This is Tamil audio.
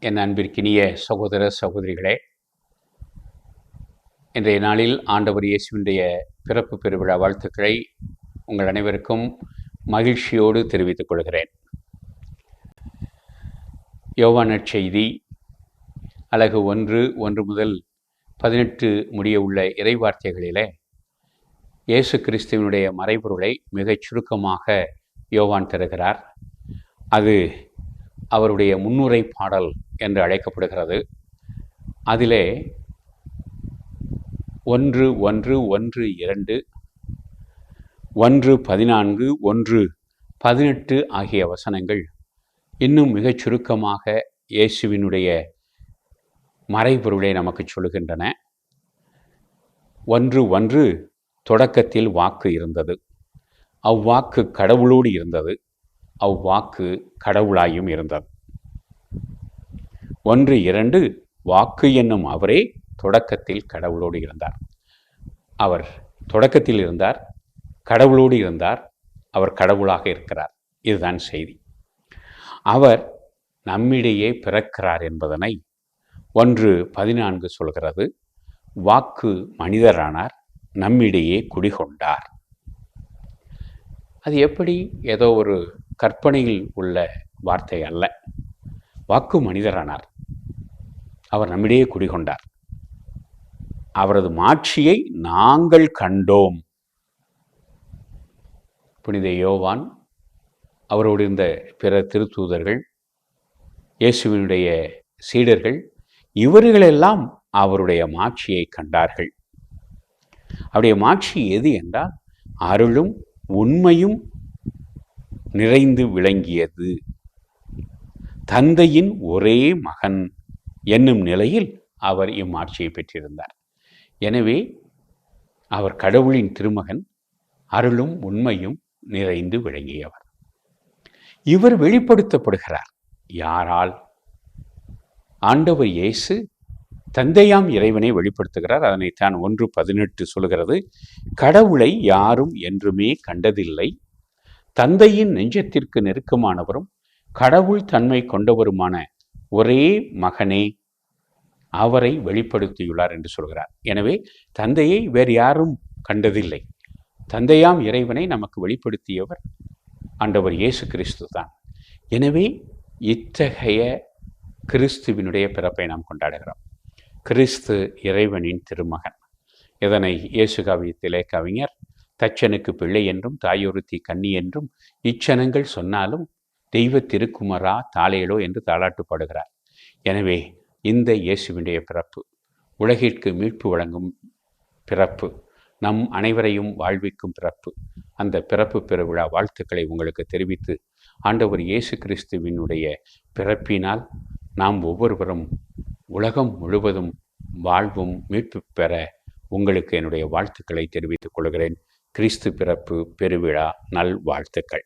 என் அன்பிற்கினிய சகோதர சகோதரிகளே, இன்றைய நாளில் ஆண்டவர் இயேசுவினுடைய பிறப்பு பெருவிழா வாழ்த்துக்களை உங்கள் அனைவருக்கும் மகிழ்ச்சியோடு தெரிவித்துக் கொள்கிறேன். யோவான் நற்செய்தி அலகு 1 முதல் 18 முடிய உள்ள இறைவார்த்தைகளிலே இயேசு கிறிஸ்துவினுடைய மறைபொருளை மிகச் சுருக்கமாக யோவான் தருகிறார். அது அவருடைய முன்னுரை பாடல் என்று அழைக்கப்படுகிறது. அதிலே 1:1, 1:2, 1:14, 1:18 ஆகிய வசனங்கள் இன்னும் மிகச் சுருக்கமாக இயேசுவினுடைய மறைபொருளை நமக்கு சொல்லுகின்றன. 1:1 தொடக்கத்தில் வாக்கு இருந்தது, அவ்வாக்கு கடவுளோடு இருந்தது, அவ்வாக்கு கடவுளாயும் இருந்தது. 1:2 வாக்கு என்னும் அவரே தொடக்கத்தில் கடவுளோடு இருந்தார். அவர் தொடக்கத்தில் இருந்தார், கடவுளோடு இருந்தார், அவர் கடவுளாக இருக்கிறார். இதுதான் செய்தி. அவர் நம்மிடையே பிறக்கிறார் என்பதனை 1:14 சொல்கிறது. வாக்கு மனிதரானார், நம்மிடையே குடிகொண்டார். அது எப்படி ஏதோ ஒரு கற்பனையில் உள்ள வார்த்தை அல்ல. வாக்கு மனிதரானார், அவர் நம்மிடையே குடிகொண்டார், அவரது மாட்சியை நாங்கள் கண்டோம். புனித யோவான், அவரோடு இருந்த பிற திருத்தூதர்கள், இயேசுவினுடைய சீடர்கள், இவர்களெல்லாம் அவருடைய மாட்சியை கண்டார்கள். அவருடைய மாட்சி எது என்றால் அருளும் உண்மையும் நிறைந்து விளங்கியது. தந்தையின் ஒரே மகன் என்னும் நிலையில் அவர் இம்மாட்சியை பெற்றிருந்தார். எனவே அவர் கடவுளின் திருமகன், அருளும் உண்மையும் நிறைந்து விளங்கியவர். இவர் வெளிப்படுத்தப்படுகிறார். யாரால்? ஆண்டவர் இயேசு தந்தையாம் இறைவனை வெளிப்படுத்துகிறார். அதனைத்தான் 1:18 சொல்கிறது. கடவுளை யாரும் என்றுமே கண்டதில்லை, தந்தையின் நெஞ்சத்திற்கு நெருக்கமானவரும் கடவுள் தன்மை கொண்டவருமான ஒரே மகனே அவரை வெளிப்படுத்தியுள்ளார் என்று சொல்கிறார். எனவே தந்தையை வேறு யாரும் கண்டதில்லை. தந்தையாம் இறைவனை நமக்கு வெளிப்படுத்தியவர் ஆண்டவர் இயேசு கிறிஸ்து தான். எனவே இத்தகைய கிறிஸ்துவினுடைய பிறப்பை நாம் கொண்டாடுகிறோம். கிறிஸ்து இறைவனின் திருமகன். இதனை இயேசு காவியத்திலே கவிஞர் தச்சனுக்கு பிள்ளை என்றும் தாயொருத்தி கன்னி என்றும் இச்சனங்கள் சொன்னாலும் தெய்வ திருக்குமரா தாளேலோ என்று தாளாட்டு பாடுகிறார். எனவே இந்த இயேசுவினுடைய பிறப்பு உலகிற்கு மீட்பு வழங்கும் பிறப்பு, நம் அனைவரையும் வாழ்விக்கும் பிறப்பு. அந்த பிறப்பு பெருவிழா வாழ்த்துக்களை உங்களுக்கு தெரிவித்து, ஆண்டவர் இயேசு கிறிஸ்துவினுடைய பிறப்பினால் நாம் ஒவ்வொருவரும் உலகம் முழுவதும் வாழ்வும் மீட்பு பெற உங்களுக்கு என்னுடைய வாழ்த்துக்களை தெரிவித்துக் கொள்கிறேன். கிறிஸ்து பிறப்பு பெருவிழா நல் வாழ்த்துக்கள்.